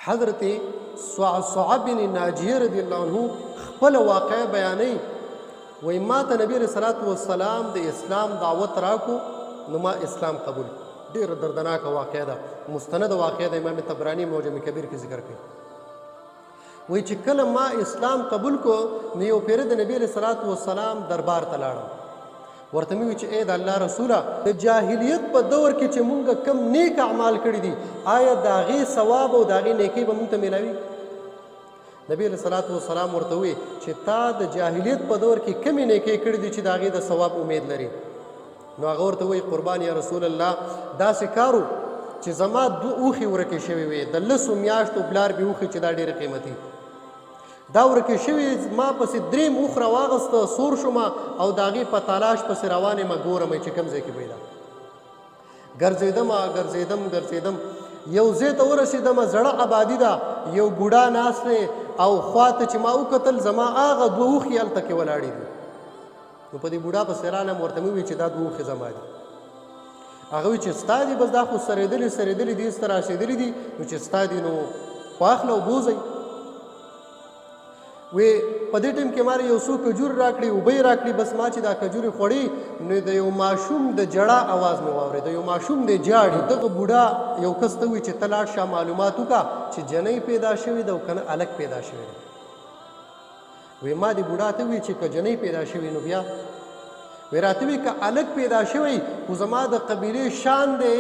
حضرت صعب بن ناجیه رضی الله عنه خپل واقع بیانوي وایي ما ته نبی علیه الصلاة والسلام د اسلام دعوت راکو نو ما اسلام قبول ډېره دردناکه واقع ده مستند واقع ده امام طبراني معجم کبیر کې ذکر کوي وایي چې کله ما اسلام قبول کو نو یو پیر د نبی علیه الصلاة والسلام دربار ته لاړم ورته مې وویل چې ای د الله رسوله د جاهلیت په دور کې چې مونږ کم نیک اعمال کړي دي آیا د هغې ثواب او د هغې نیکۍ به مونږ ته میلاوي نبی علیه الصلاة والسلام ورته وویل چې تا د جاهلیت په دور کې کمې نیکۍ کړي دي چې د هغې د ثواب امید لري نو هغه ورته وویل قربان یا رسول الله داسې کار و چې زما دوه اوښې ورکې شوې وې د 10 میاشتو پلار مې اوښې چې دا ډېرې قیمتي دا ورکې شوي ما پسې 3 اوښ راواغسته سور شوم او د هغې په تالاش پسې روان یم ګورم چې کوم ځای کې پیدا ګرځېدم یو ځای ته ورسېدم زړه آبادي ده یو بوډا ناست دی او خواته چې ما وکتل زما هغه 2 اوښې هلته کې ولاړې دي نو په دې بوډا پسې رالم ورته مې وویل چې دا 2 اوښې زما دي هغه وایي چې ستا دي بس دا خو سرېدلي دي سته راسېدلي دي نو چې ستا دي نو واخله او بوځئ وی په دې ټیم کې ماره یو څو کجور راکړي اوبه یې راکړي بس ما چې دا کجورې خوړې نو د یو ماشوم د ژړا اواز مې واورېد یو ماشوم دی جاړي دغه بوډا یو کس ته وایي چې ته لاړ شه معلومات وکړه چې جنۍ پیدا شوې ده او که نه هلک پیدا شوی ده وی ما دې بوډا ته وایي چې که جنۍ پیدا شوې نو بیا وی راته وایي که هلک پیدا شوی خو زما د قبیلې شان دی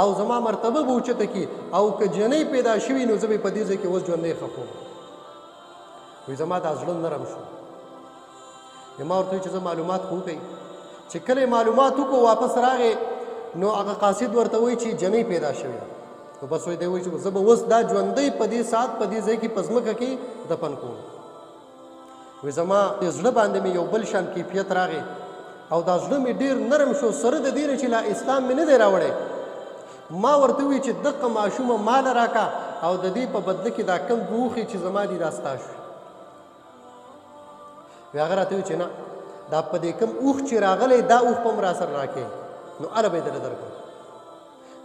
او زما مرتبه به اوچته کړي او که جنۍ پیدا شوي نو زه به په دې ځای کې اوس ژوندی ښخ کوم وی زما دا زړه نرم شو ما ورته وایي چې زه معلومات خو وکړئ چې کله معلومات وکړو واپس راغې نو هغه قاصد ورته وایي چې جنۍ پیدا شوې ده نو بس وایي دی وایي چې زه به اوس دا ژوندی په دې ساعت په دې ځای کې په ځمکه کې دفن کوم وی زما د زړه باندې مې یو بل شان کیفیت راغی او دا زړه مې ډېر نرم شو سره د دې نه چې لا اسلام مې نه دی راوړی ما ورته وویل چې دغه ماشومه ماله راکړه او د دې په بدله کې دا کم 2 اوښې چې زما دي دا ستا شو وی هغه راته وایي چې نه دا په دې کوم اوښ چې راغلی دا اوښ په هم را سره راکړې نو هله به یې درله درکړم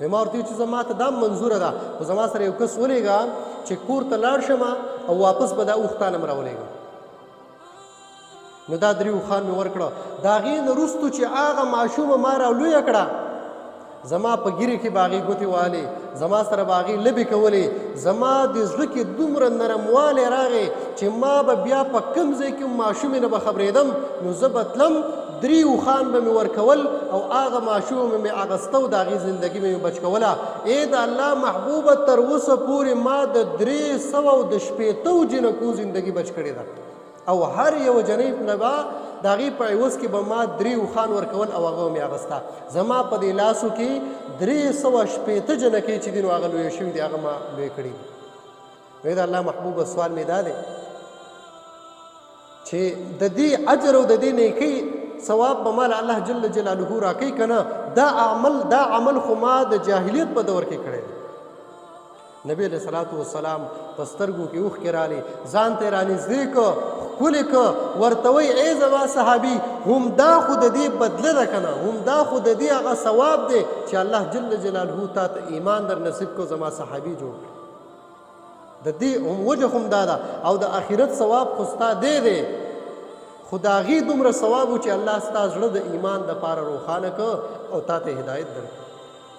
وی ما ورته وایي چې زما ته دا منظوره ده خو زما سره یو کس ولېږه چې کور ته لاړ شم او واپس به دا اوښ تا نه م راولېږم نو دا 3 اوښان مې ورکړه د هغې نه وروستو چې هغه ماشومه ما رالویه کړه زما په ګیرې کې به هغې ګوتې وهلې زما سره به هغې لبې کولې زما د زړه کې دومره نرموالی راغی چې ما به بیا په کوم ځای کې ماشومې نه به خبرېدم نو زه به تلم 3 اوښان به مې ورکول او هغه ماشومه مې اغسته او د هغې زندګي مې بچ کوله ای د الله محبوبه تر اوسه پورې ما د 360 جنکو زندګي بچ کړې ده او هر یو جنۍ نه به د هغې په عوض کې به ما 3 اوښان ورکول او هغه مې اغسته زما په دې لاسو کې 360 جنکۍ چې دي نو هغه لویې شوي دي هغه ما لویې کړي وایي د الله محبوبه سوال مې دا دی چې د دې اجر او د دې نیکۍ ثواب به ما له الله جل جلاله راکوي که نه دا عمل خو ما د جاهلیت په دور کې کړی دی نبی علیه الصلاة والسلام په سترګو کې اوښکې راغلې ځان ته یې رانږدې که ښکلې که ورته وایي ای زما صحابي همدا خو د دې بدله ده که نه همدا خو د دې هغه ثواب دی چې الله جل جلاله تا ته ایمان در نصیب کو زما صحابي جوړ کړي د دې وجه همدا ده او د آخرت ثواب خو ستا دی خو د هغې دومره ثواب و چې الله ستا زړه د ایمان دپاره روښانه که او تا ته هدایت درکړي